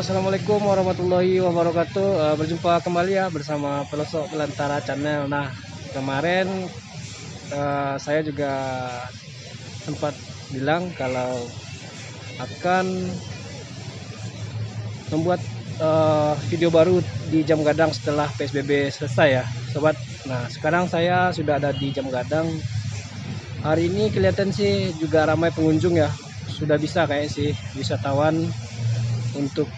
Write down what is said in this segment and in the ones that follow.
Assalamualaikum warahmatullahi wabarakatuh. Berjumpa kembali ya bersama Pelosok Belantara Channel. Nah, kemarin saya juga sempat bilang kalau akan membuat video baru di Jam Gadang setelah PSBB selesai ya, sobat. Nah, sekarang saya sudah ada di Jam Gadang. Hari ini kelihatan sih juga ramai pengunjung ya. Sudah bisa kayak sih wisatawan untuk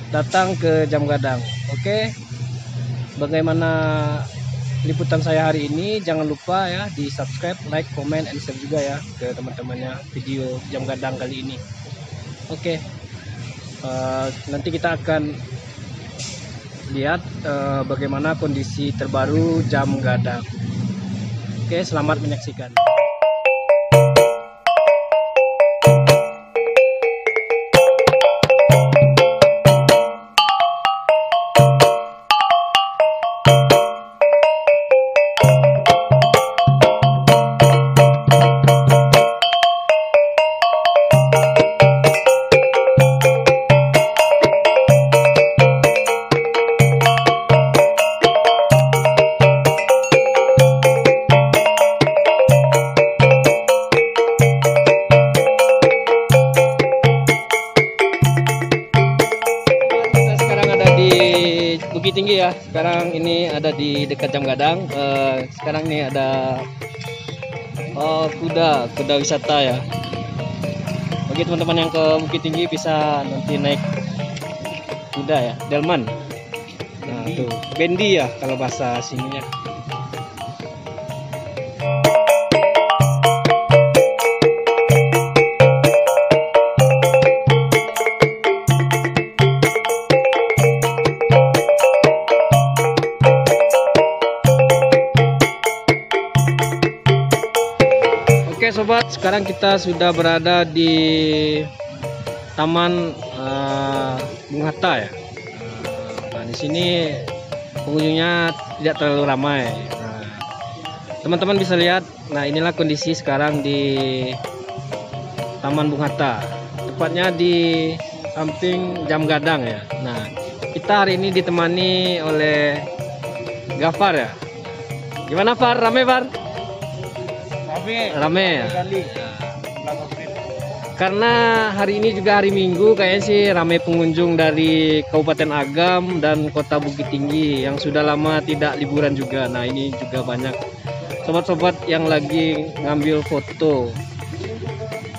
datang ke Jam Gadang. Oke, bagaimana liputan saya hari ini? Jangan lupa ya di subscribe, like, comment, and share juga ya ke teman-temannya video Jam Gadang kali ini. Oke, nanti kita akan lihat bagaimana kondisi terbaru Jam Gadang. Oke, selamat menyaksikan. Bukit Tinggi ya. Sekarang ini ada di dekat Jam Gadang. Sekarang ini ada kuda wisata ya. Bagi teman-teman yang ke Bukit Tinggi bisa nanti naik kuda ya, delman. Nah, tuh bendi ya kalau bahasa sininya. Oke sobat, sekarang kita sudah berada di Taman Bung Hatta ya. Nah, di sini pengunjungnya tidak terlalu ramai. Nah, teman-teman bisa lihat, nah inilah kondisi sekarang di Taman Bung Hatta, tepatnya di samping Jam Gadang ya. Nah, kita hari ini ditemani oleh Gafar ya. Gimana Far? Rame Far? Rame ya. Karena hari ini juga hari Minggu, kayaknya sih ramai pengunjung dari Kabupaten Agam dan Kota Bukit Tinggi yang sudah lama tidak liburan juga. Nah, ini juga banyak sobat-sobat yang lagi ngambil foto.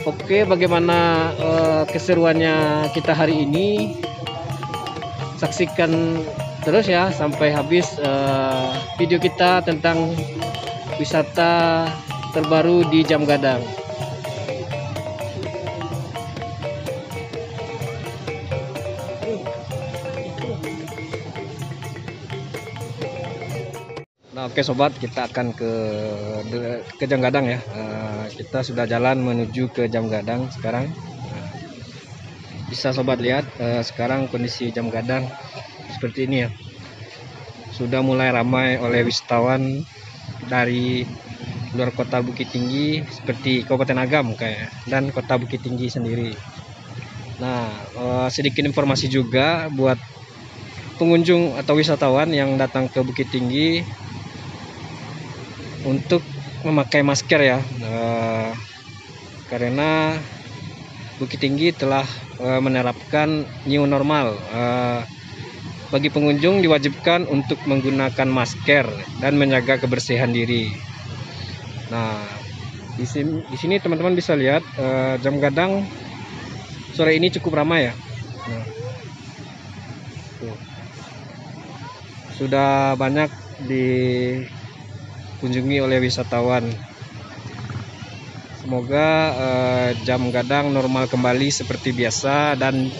Oke, bagaimana keseruannya kita hari ini? Saksikan terus ya sampai habis video kita tentang wisata terbaru di Jam Gadang. Nah, oke sobat, kita akan ke Jam Gadang ya. Kita sudah jalan menuju ke Jam Gadang sekarang. Bisa sobat lihat sekarang kondisi Jam Gadang seperti ini ya. Sudah mulai ramai oleh wisatawan dari luar kota Bukit Tinggi seperti Kabupaten Agam kayak dan kota Bukit Tinggi sendiri. Nah, sedikit informasi juga buat pengunjung atau wisatawan yang datang ke Bukit Tinggi untuk memakai masker ya, karena Bukit Tinggi telah menerapkan new normal. Bagi pengunjung diwajibkan untuk menggunakan masker dan menjaga kebersihan diri. Nah, di sini teman-teman bisa lihat Jam Gadang sore ini cukup ramai ya. Nah, tuh. Sudah banyak dikunjungi oleh wisatawan. Semoga Jam Gadang normal kembali seperti biasa dan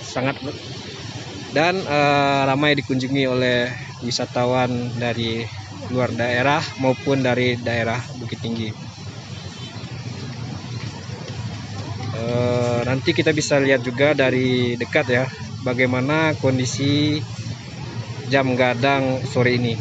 ramai dikunjungi oleh wisatawan dari luar daerah maupun dari daerah Bukit Tinggi. Nanti kita bisa lihat juga dari dekat ya bagaimana kondisi Jam Gadang sore ini.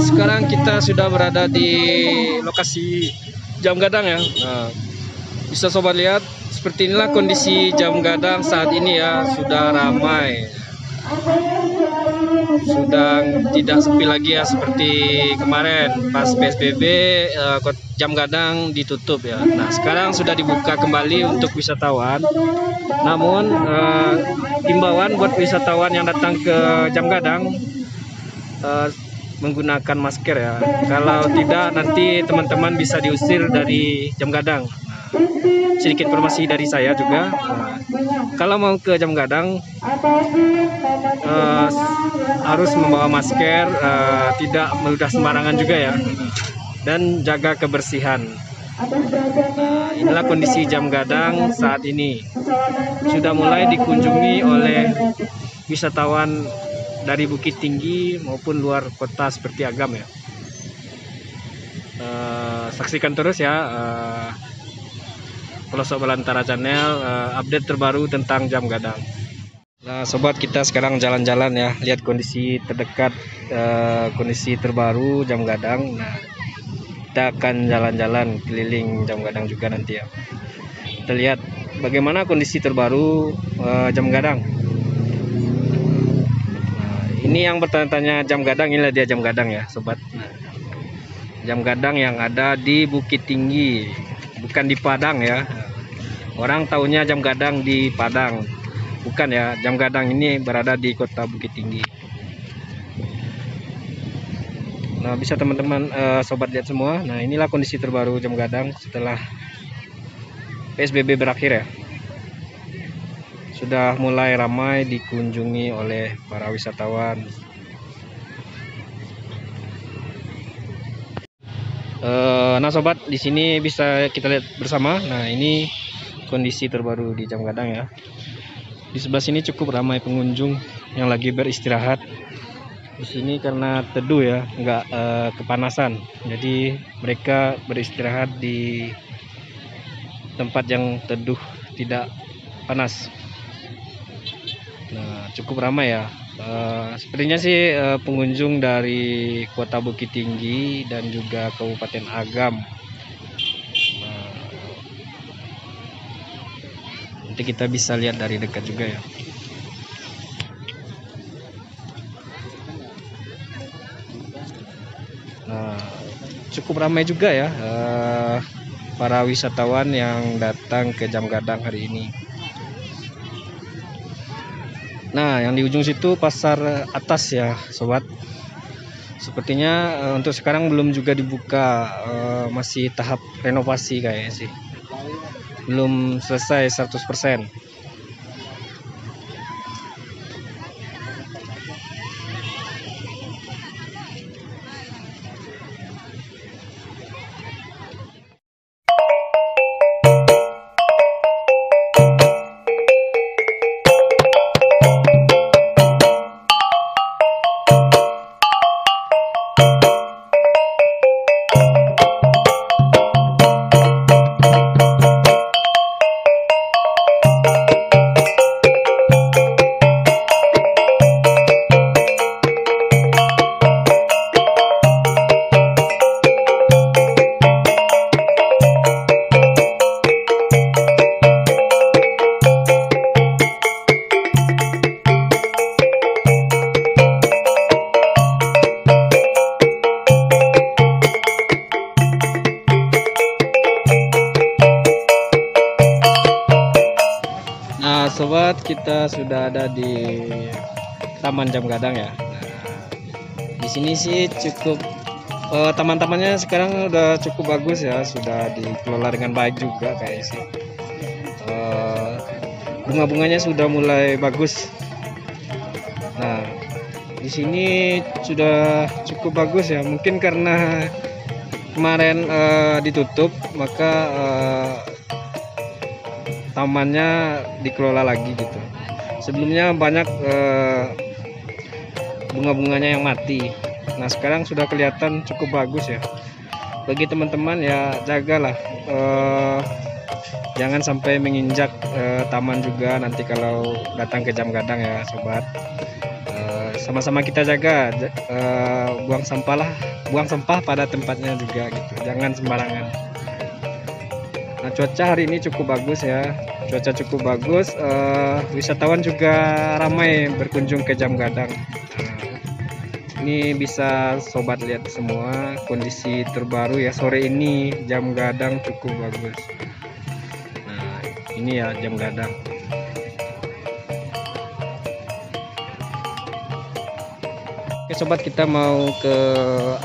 sekarang kita sudah berada di lokasi Jam Gadang ya. Nah, bisa sobat lihat seperti inilah kondisi Jam Gadang saat ini ya, sudah ramai. Sudah tidak sepi lagi ya seperti kemarin pas PSBB Jam Gadang ditutup ya. Nah, sekarang sudah dibuka kembali untuk wisatawan. Namun himbauan buat wisatawan yang datang ke Jam Gadang menggunakan masker ya. Kalau tidak nanti teman-teman bisa diusir dari Jam Gadang. Sedikit informasi dari saya juga. Kalau mau ke Jam Gadang harus membawa masker, tidak meludah sembarangan juga ya, dan jaga kebersihan. Inilah kondisi Jam Gadang saat ini. Sudah mulai dikunjungi oleh wisatawan dari Bukit Tinggi maupun luar kota seperti Agam ya. Saksikan terus ya Pelosok Belantara Channel, update terbaru tentang Jam Gadang. Nah sobat, kita sekarang jalan-jalan ya, lihat kondisi terdekat, kondisi terbaru Jam Gadang. Nah kita akan jalan-jalan keliling Jam Gadang juga nanti ya. Kita lihat bagaimana kondisi terbaru Jam Gadang. Nah, ini yang bertanya-tanya Jam Gadang, inilah dia Jam Gadang ya sobat. Nah, Jam Gadang yang ada di Bukit Tinggi, bukan di Padang ya. Orang taunya Jam Gadang di Padang, bukan ya. Jam Gadang ini berada di kota Bukit Tinggi. Nah bisa teman-teman sobat lihat semua. Nah inilah kondisi terbaru Jam Gadang setelah PSBB berakhir ya. Sudah mulai ramai dikunjungi oleh para wisatawan. Nah sobat, di sini bisa kita lihat bersama. Nah ini kondisi terbaru di Jam Gadang ya. Di sebelah sini cukup ramai pengunjung yang lagi beristirahat. Di sini karena teduh ya, nggak kepanasan. Jadi mereka beristirahat di tempat yang teduh, tidak panas. Nah cukup ramai ya. Sepertinya sih pengunjung dari kota Bukit Tinggi dan juga Kabupaten Agam. Nanti kita bisa lihat dari dekat juga ya. Nah cukup ramai juga ya para wisatawan yang datang ke Jam Gadang hari ini. Nah yang di ujung situ pasar atas ya sobat. Sepertinya untuk sekarang belum juga dibuka, masih tahap renovasi kayaknya sih, belum selesai 100%. Sobat, kita sudah ada di Taman Jam Gadang ya. Nah, di sini sih cukup taman-tamannya sekarang udah cukup bagus ya, sudah dikelola dengan baik juga kayak sih. Bunga-bunganya sudah mulai bagus. Nah, di sini sudah cukup bagus ya. Mungkin karena kemarin ditutup, maka tamannya dikelola lagi gitu. Sebelumnya banyak bunga-bunganya yang mati. Nah sekarang sudah kelihatan cukup bagus ya. Bagi teman-teman ya jagalah, jangan sampai menginjak taman juga nanti kalau datang ke Jam Gadang ya sobat. sama-sama kita jaga, buang sampah pada tempatnya juga gitu, jangan sembarangan. Nah, cuaca hari ini cukup bagus ya, cuaca cukup bagus, wisatawan juga ramai berkunjung ke Jam Gadang. Ini bisa sobat lihat semua kondisi terbaru ya, sore ini Jam Gadang cukup bagus. Nah, ini ya Jam Gadang. Oke sobat, kita mau ke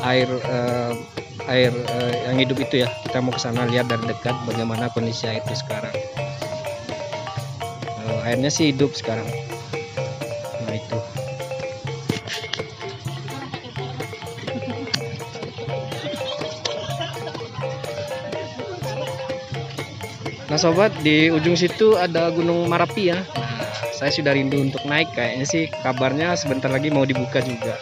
air yang hidup itu ya. Kita mau ke sana lihat dari dekat bagaimana kondisi air itu sekarang. Airnya sih hidup sekarang. Nah itu. Nah sobat, di ujung situ ada Gunung Marapi ya. Nah, saya sudah rindu untuk naik, kayaknya sih kabarnya sebentar lagi mau dibuka juga.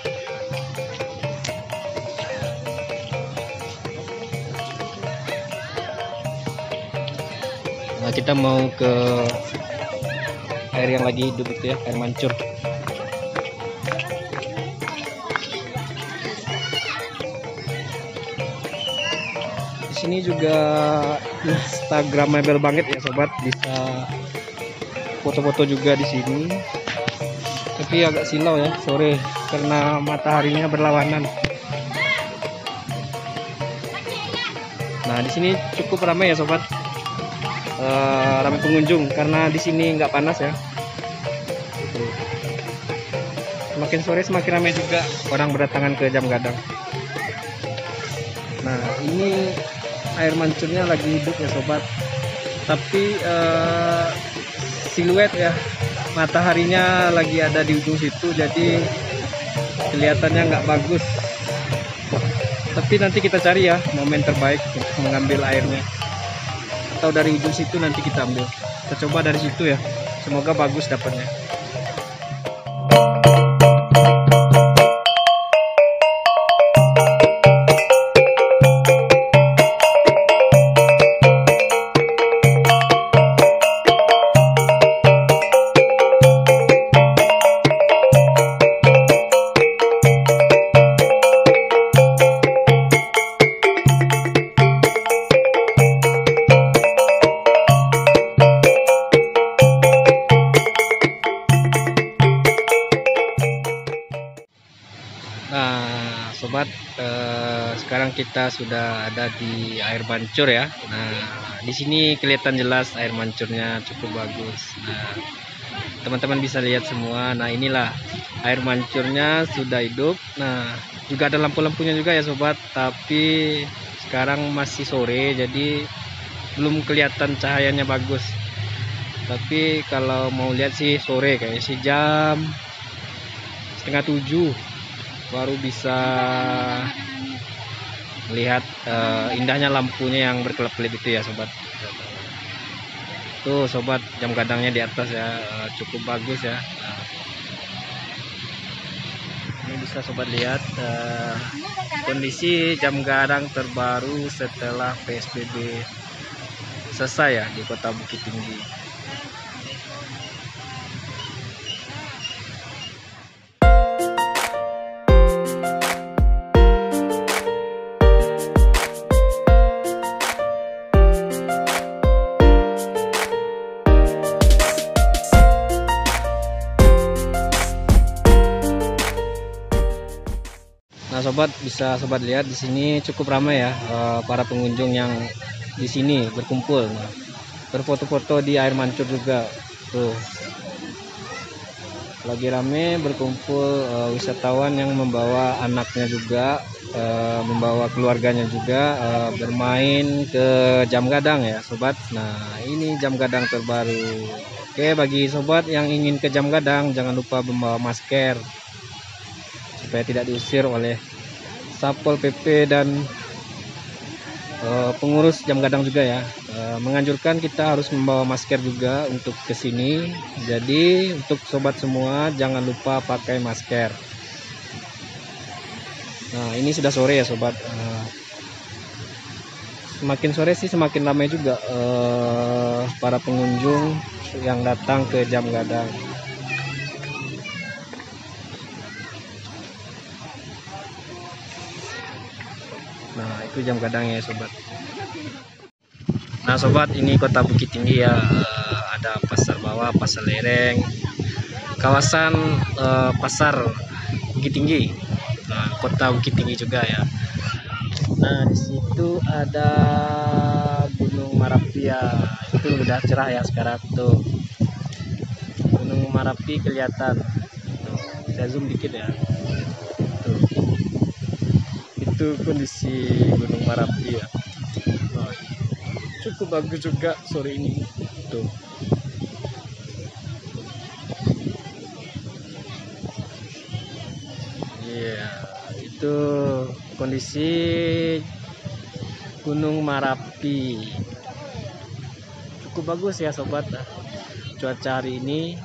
Nah, kita mau ke air yang lagi hidup itu ya, air mancur. Di sini juga instagramable banget ya sobat, bisa foto-foto juga di sini. Tapi agak silau ya sore karena mataharinya berlawanan. Nah, di sini cukup ramai ya sobat. Ramai pengunjung karena di sini nggak panas ya. Semakin sore semakin ramai juga orang berdatangan ke Jam Gadang. Nah, ini air mancurnya lagi hidup ya sobat, tapi siluet ya, mataharinya lagi ada di ujung situ, jadi kelihatannya nggak bagus. Tapi nanti kita cari ya momen terbaik untuk mengambil airnya, atau dari ujung situ nanti kita ambil. Kita coba dari situ ya, semoga bagus dapatnya. Nah sobat, sekarang kita sudah ada di air mancur ya. Nah, di sini kelihatan jelas air mancurnya cukup bagus. Nah, teman-teman bisa lihat semua. Nah, inilah air mancurnya sudah hidup. Nah, juga ada lampu-lampunya juga ya sobat, tapi sekarang masih sore jadi belum kelihatan cahayanya bagus. Tapi kalau mau lihat sih sore, kayak sih jam 6:30 baru bisa melihat indahnya lampunya yang berkelap-kelip itu ya sobat. Tuh sobat, Jam Gadangnya di atas ya, cukup bagus ya. Nah, ini bisa sobat lihat kondisi Jam Gadang terbaru setelah PSBB selesai ya di Kota Bukit Tinggi. Nah sobat, bisa sobat lihat di sini cukup ramai ya, para pengunjung yang di sini berkumpul, nah, berfoto-foto di air mancur juga. Tuh lagi ramai berkumpul, wisatawan yang membawa anaknya juga, membawa keluarganya juga, bermain ke Jam Gadang ya sobat. Nah, ini Jam Gadang terbaru. Oke, bagi sobat yang ingin ke Jam Gadang jangan lupa membawa masker supaya tidak diusir oleh Satpol PP dan pengurus Jam Gadang juga ya. Menganjurkan kita harus membawa masker juga untuk ke sini. Jadi untuk sobat semua jangan lupa pakai masker. Nah, ini sudah sore ya sobat. Semakin sore sih semakin ramai juga para pengunjung yang datang ke Jam Gadang. Itu Jam Gadang ya sobat. Nah sobat, ini kota Bukit Tinggi ya. Ada pasar bawah, pasar lereng, kawasan pasar Bukit Tinggi. Nah, kota Bukit Tinggi juga ya. Nah di situ ada Gunung Merapi ya. Itu udah cerah ya sekarang tuh. Gunung Merapi kelihatan. Tuh, saya zoom dikit ya. Tuh. Itu kondisi Gunung Merapi ya. Nah, cukup bagus juga sore ini. Tuh. Iya, itu kondisi Gunung Merapi. Cukup bagus ya sobat. Cuaca hari ini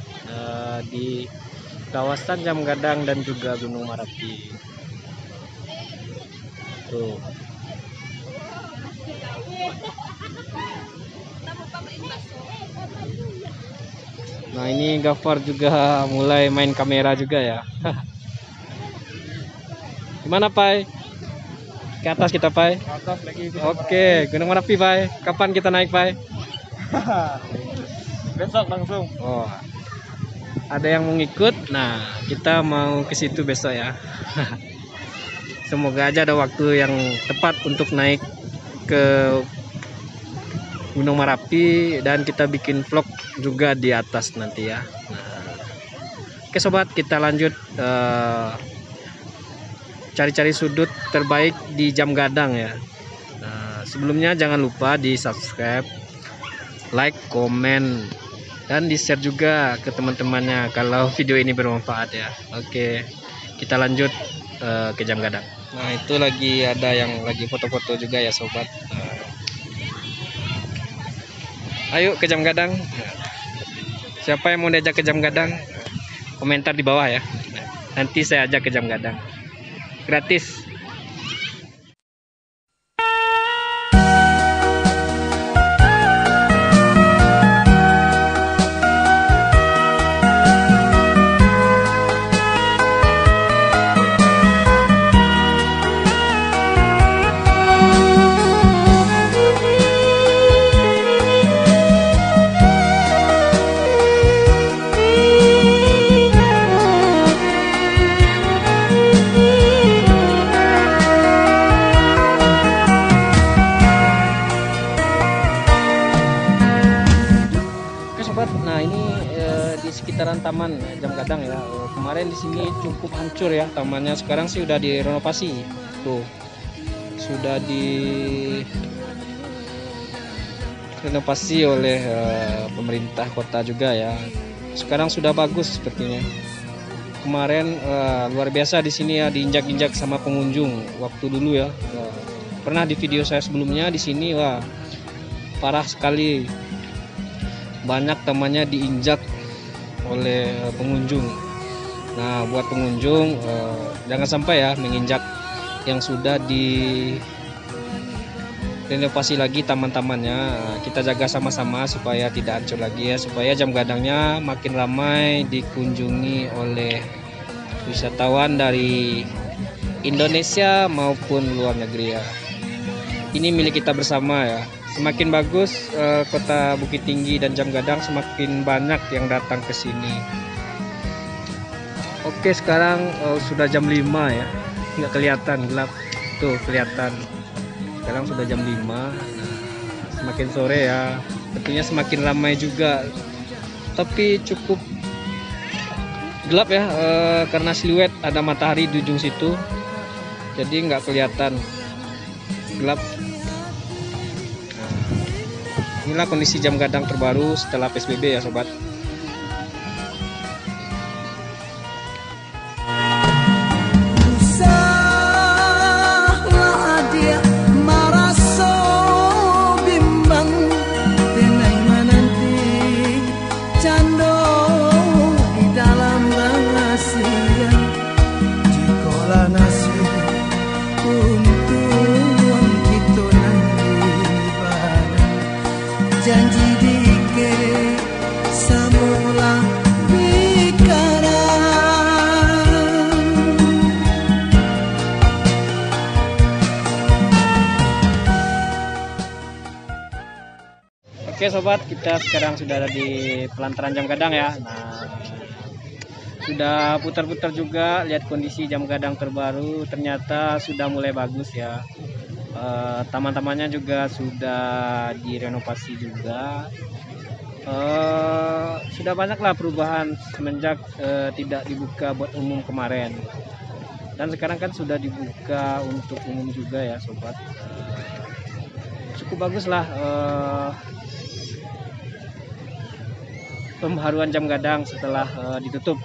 di kawasan Jam Gadang dan juga Gunung Merapi. Tuh. Nah ini Gafar juga mulai main kamera juga ya. Gimana Pai? Ke atas kita Pai? Ke atas lagi. Oke, Gunung Merapi Pai. Kapan kita naik Pai? Besok langsung. Oh, ada yang mau ngikut. Nah kita mau ke situ besok ya. Semoga aja ada waktu yang tepat untuk naik ke Gunung Merapi dan kita bikin vlog juga di atas nanti ya. Nah, oke sobat, kita lanjut cari-cari sudut terbaik di Jam Gadang ya. Nah, sebelumnya jangan lupa di subscribe, like, komen, dan di share juga ke teman-temannya kalau video ini bermanfaat ya. Oke, kita lanjut ke Jam Gadang. Nah itu lagi ada yang lagi foto-foto juga ya sobat. Ayo ke Jam Gadang. Siapa yang mau diajak ke Jam Gadang? Komentar di bawah ya. Nanti saya ajak ke Jam Gadang. Gratis. Nah ini di sekitaran taman Jam Gadang ya. Kemarin di sini cukup hancur ya tamannya. Sekarang sih udah direnovasi. Tuh sudah direnovasi oleh pemerintah kota juga ya. Sekarang sudah bagus sepertinya. Kemarin luar biasa di sini ya, diinjak-injak sama pengunjung waktu dulu ya. Pernah di video saya sebelumnya di sini, wah parah sekali. Banyak tamannya diinjak oleh pengunjung. Nah buat pengunjung jangan sampai ya menginjak yang sudah direnovasi lagi taman-tamannya. Kita jaga sama-sama supaya tidak hancur lagi ya, supaya Jam Gadangnya makin ramai dikunjungi oleh wisatawan dari Indonesia maupun luar negeri ya. Ini milik kita bersama ya. Semakin bagus kota Bukit Tinggi dan Jam Gadang, semakin banyak yang datang ke sini. Oke, sekarang sudah jam 5 ya. Nggak kelihatan, gelap. Tuh kelihatan. Sekarang sudah jam 5. Nah, semakin sore ya. Tentunya semakin ramai juga. Tapi cukup gelap ya, karena siluet ada matahari di ujung situ. Jadi nggak kelihatan. Gelap. Inilah kondisi Jam Gadang terbaru setelah PSBB ya sobat. Janji dikere Oke sobat, kita sekarang sudah ada di pelataran Jam Gadang ya. Nah, sudah putar-putar juga, lihat kondisi Jam Gadang terbaru, ternyata sudah mulai bagus ya. Taman-tamannya juga sudah direnovasi juga. Sudah banyaklah perubahan semenjak tidak dibuka buat umum kemarin. Dan sekarang kan sudah dibuka untuk umum juga ya sobat. Cukup bagus lah pembaharuan Jam Gadang setelah ditutup.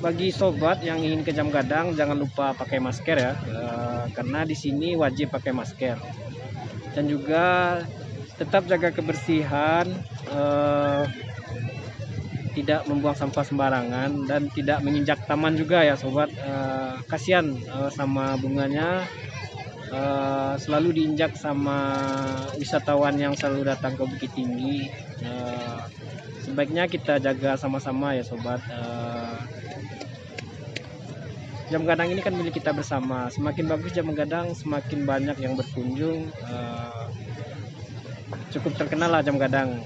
Bagi sobat yang ingin ke Jam Gadang jangan lupa pakai masker ya, karena di sini wajib pakai masker. Dan juga tetap jaga kebersihan, tidak membuang sampah sembarangan dan tidak menginjak taman juga ya sobat. Kasihan sama bunganya, selalu diinjak sama wisatawan yang selalu datang ke Bukit Tinggi. Sebaiknya kita jaga sama-sama ya sobat. Jam Gadang ini kan milik kita bersama. Semakin bagus Jam Gadang, semakin banyak yang berkunjung. Cukup terkenal lah Jam Gadang.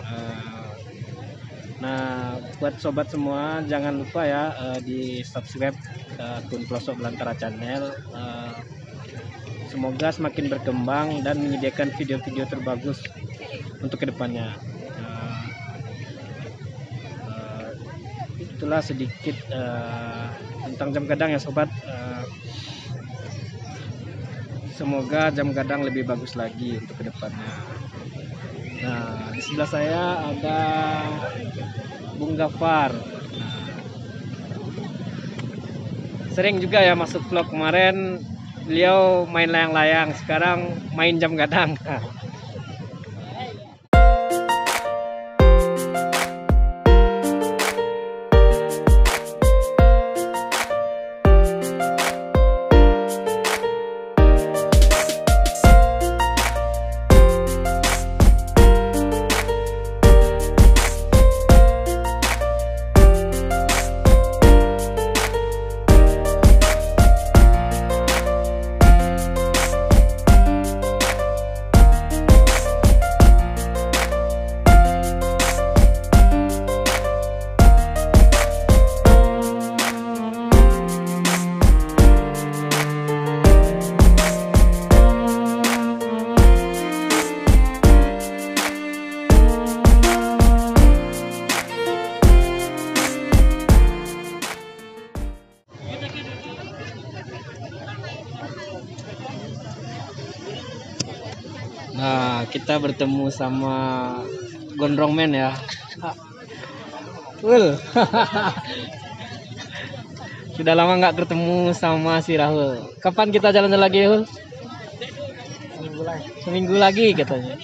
Nah, buat sobat semua jangan lupa ya di subscribe akun Pelosok Belantara Channel. Semoga semakin berkembang dan menyediakan video-video terbagus untuk kedepannya. Itulah sedikit tentang Jam Gadang ya sobat. Semoga Jam Gadang lebih bagus lagi untuk kedepannya. Nah, di sebelah saya ada Bung Gafar. Sering juga ya masuk vlog kemarin. Beliau main layang-layang, sekarang main Jam Gadang. Nah, kita bertemu sama Gondrong Man ya. Sudah lama nggak ketemu sama si Rahul. Kapan kita jalan lagi, Rahul? Seminggu lagi katanya.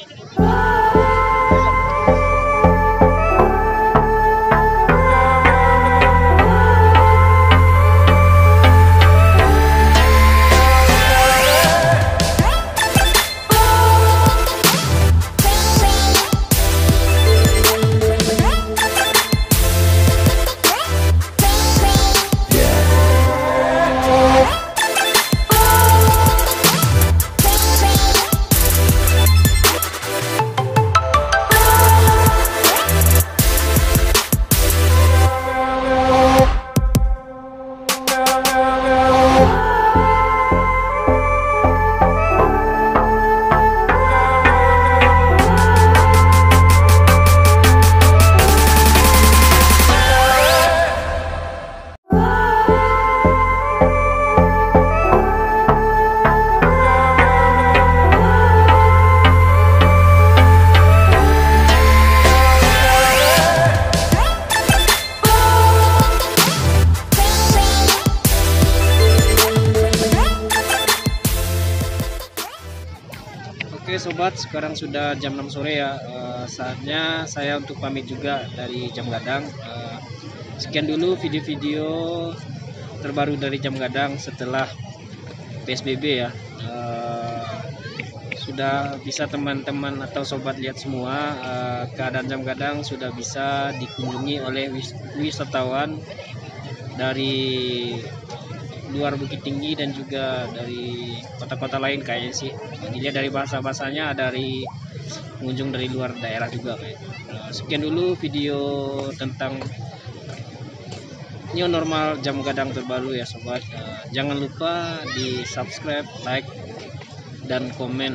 Oke sobat, sekarang sudah jam 6 sore ya. Saatnya saya untuk pamit juga dari Jam Gadang. Sekian dulu video-video terbaru dari Jam Gadang setelah PSBB ya. Sudah bisa teman-teman atau sobat lihat semua, keadaan Jam Gadang sudah bisa dikunjungi oleh wisatawan dari luar Bukit Tinggi dan juga dari kota-kota lain kayaknya sih. Dilihat dari bahasa-bahasanya dari pengunjung dari luar daerah juga kayak. Sekian dulu video tentang new normal Jam Gadang terbaru ya sobat. Jangan lupa di subscribe, like, dan komen.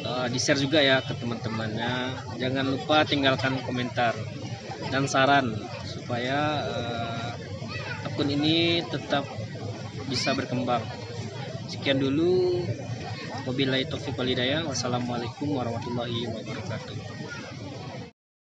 Di share juga ya ke teman-temannya. Jangan lupa tinggalkan komentar dan saran supaya akun ini tetap bisa berkembang. Sekian dulu. Wabillahi taufiq wal hidayah. Wassalamualaikum warahmatullahi wabarakatuh.